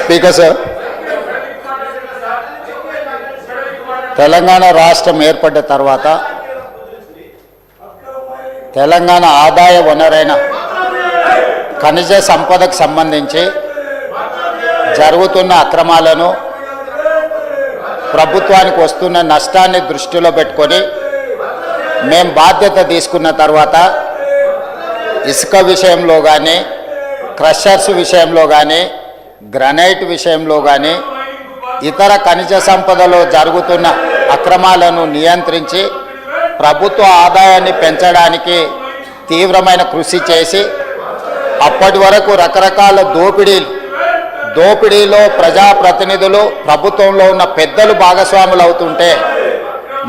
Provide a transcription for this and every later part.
Speaker sir, Telangana రాష్ట్రం ఏర్పడ్డ తర్వాత తెలంగాణ ఆదాయ వనరైన ఖనిజ సంపదకు సంబంధించి జరుగుతున్న అక్రమాలను, ప్రభుత్వానికి వస్తున్న నష్టాన్ని దృష్టిలో పెట్టుకొని మేము బాధ్యత తీసుకున్న తర్వాత ఇసుక విషయంలో కానీ, క్రషర్స్ విషయంలో కానీ, గ్రనైట్ విషయంలో కానీ, ఇతర ఖనిజ సంపదలో జరుగుతున్న అక్రమాలను నియంత్రించి ప్రభుత్వ ఆదాయాన్ని పెంచడానికి తీవ్రమైన కృషి చేసి అప్పటి వరకు రకరకాల దోపిడీలో ప్రజాప్రతినిధులు, ప్రభుత్వంలో ఉన్న పెద్దలు భాగస్వాములు అవుతుంటే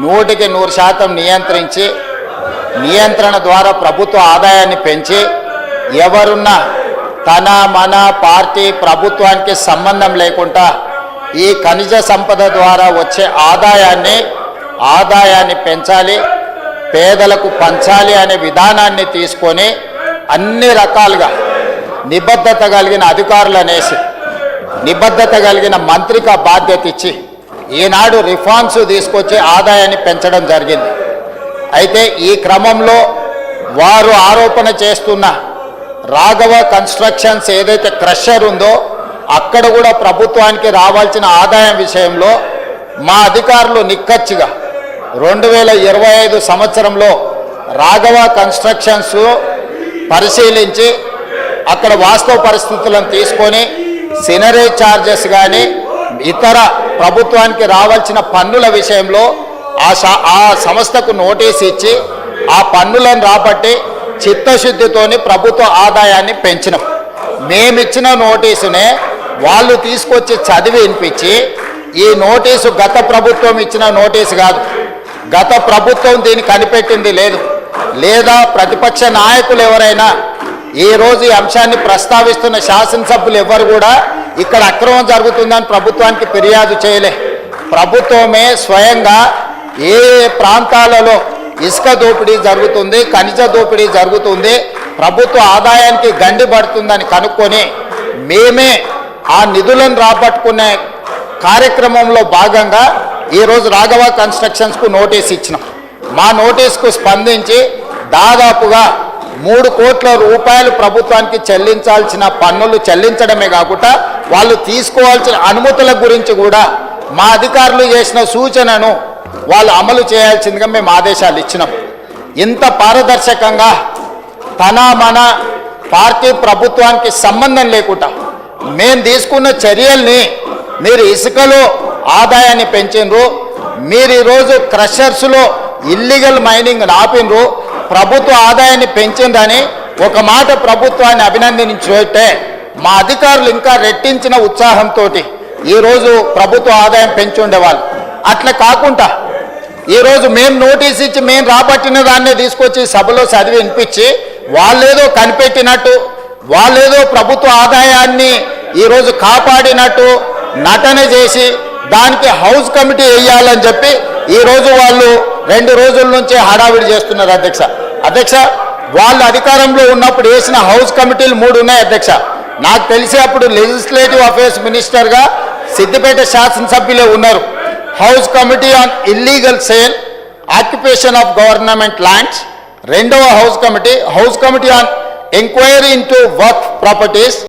100% నియంత్రించి, నియంత్రణ ద్వారా ప్రభుత్వ ఆదాయాన్ని పెంచి ఎవరున్నా తన మన పార్టీ ప్రభుత్వానికి సంబంధం లేకుండా ఈ ఖనిజ సంపద ద్వారా వచ్చే ఆదాయాన్ని పెంచాలి, పేదలకు పంచాలి అనే విధానాన్ని తీసుకొని అన్ని రకాలుగా నిబద్ధత కలిగిన అధికారులు అనేసి, నిబద్ధత కలిగిన మంత్రిగా బాధ్యత ఇచ్చి ఈనాడు రిఫార్మ్స్ తీసుకొచ్చి ఆదాయాన్ని పెంచడం జరిగింది. అయితే ఈ క్రమంలో వారు ఆరోపణ చేస్తున్న రాఘవ కన్స్ట్రక్షన్స్ ఏదైతే క్రషర్ ఉందో అక్కడ కూడా ప్రభుత్వానికి రావాల్సిన ఆదాయం విషయంలో మా అధికారులు నిక్కచ్చిగా 2025 సంవత్సరంలో రాఘవ కన్స్ట్రక్షన్స్ పరిశీలించి అక్కడ వాస్తవ పరిస్థితులను తీసుకొని సినరేజ్ ఛార్జెస్ కానీ ఇతర ప్రభుత్వానికి రావాల్సిన పన్నుల విషయంలో ఆ సంస్థకు నోటీస్ ఇచ్చి ఆ పన్నులను రాబట్టి చిత్తశుద్ధితోని ప్రభుత్వ ఆదాయాన్ని పెంచినాం. మేమిచ్చిన నోటీసునే వాళ్ళు తీసుకొచ్చి చదివి వినిపించి ఈ నోటీసు గత ప్రభుత్వం ఇచ్చిన నోటీసు కాదు, గత ప్రభుత్వం దీన్ని కనిపెట్టింది లేదు, లేదా ప్రతిపక్ష నాయకులు ఎవరైనా ఈరోజు ఈ అంశాన్ని ప్రస్తావిస్తున్న శాసనసభ్యులు ఎవరు కూడా ఇక్కడ అక్రమం జరుగుతుందని ప్రభుత్వానికి ఫిర్యాదు చేయలే. ప్రభుత్వమే స్వయంగా ఏ ప్రాంతాలలో ఇసుక దోపిడీ జరుగుతుంది, ఖనిజ దోపిడీ జరుగుతుంది, ప్రభుత్వ ఆదాయానికి గండి పడుతుందని కనుక్కొని మేమే ఆ నిధులను రాబట్టుకునే కార్యక్రమంలో భాగంగా ఈరోజు రాఘవ కన్స్ట్రక్షన్స్కు నోటీస్ ఇచ్చినాం. మా నోటీస్కు స్పందించి దాదాపుగా 3 కోట్ల రూపాయలు ప్రభుత్వానికి చెల్లించాల్సిన పన్నులు చెల్లించడమే కాకుండా వాళ్ళు తీసుకోవాల్సిన అనుమతుల గురించి కూడా మా అధికారులు చేసిన సూచనను వాళ్ళు అమలు చేయాల్సిందిగా మేము ఆదేశాలు ఇచ్చినాం. ఇంత పారదర్శకంగా తన మన పార్టీ ప్రభుత్వానికి సంబంధం లేకుండా మేము తీసుకున్న చర్యల్ని మీరు ఇసుకలో ఆదాయాన్ని పెంచినరు, మీరు ఈరోజు క్రషర్స్లో ఇల్లీగల్ మైనింగ్ ఆపినరు, ప్రభుత్వ ఆదాయాన్ని పెంచిందని ఒక మాట ప్రభుత్వాన్ని అభినందించుంటే మా అధికారులు ఇంకా రెట్టించిన ఉత్సాహంతో ఈరోజు ప్రభుత్వ ఆదాయం పెంచి ఉండేవాళ్ళు. అట్లా కాకుండా ఈరోజు మేము నోటీస్ ఇచ్చి మేము రాబట్టిన దాన్నే తీసుకొచ్చి సభలో చదివి వినిపించి వాళ్ళేదో కనిపెట్టినట్టు, వాళ్ళేదో ప్రభుత్వ ఆదాయాన్ని ఈరోజు కాపాడినట్టు నటన చేసి దానికి హౌస్ కమిటీ వేయాలని చెప్పి ఈరోజు వాళ్ళు 2 రోజుల నుంచి హడావిడి చేస్తున్నారు. అధ్యక్ష వాళ్ళు అధికారంలో ఉన్నప్పుడు వేసిన హౌస్ కమిటీలు 3 ఉన్నాయి అధ్యక్ష. నాకు తెలిసి అప్పుడు లెజిస్లేటివ్ అఫేర్స్ మినిస్టర్గా సిద్దిపేట శాసనసభ్యులే ఉన్నారు. House committee on illegal sale, occupation of government lands, 2వ house committee on enquiry into work properties,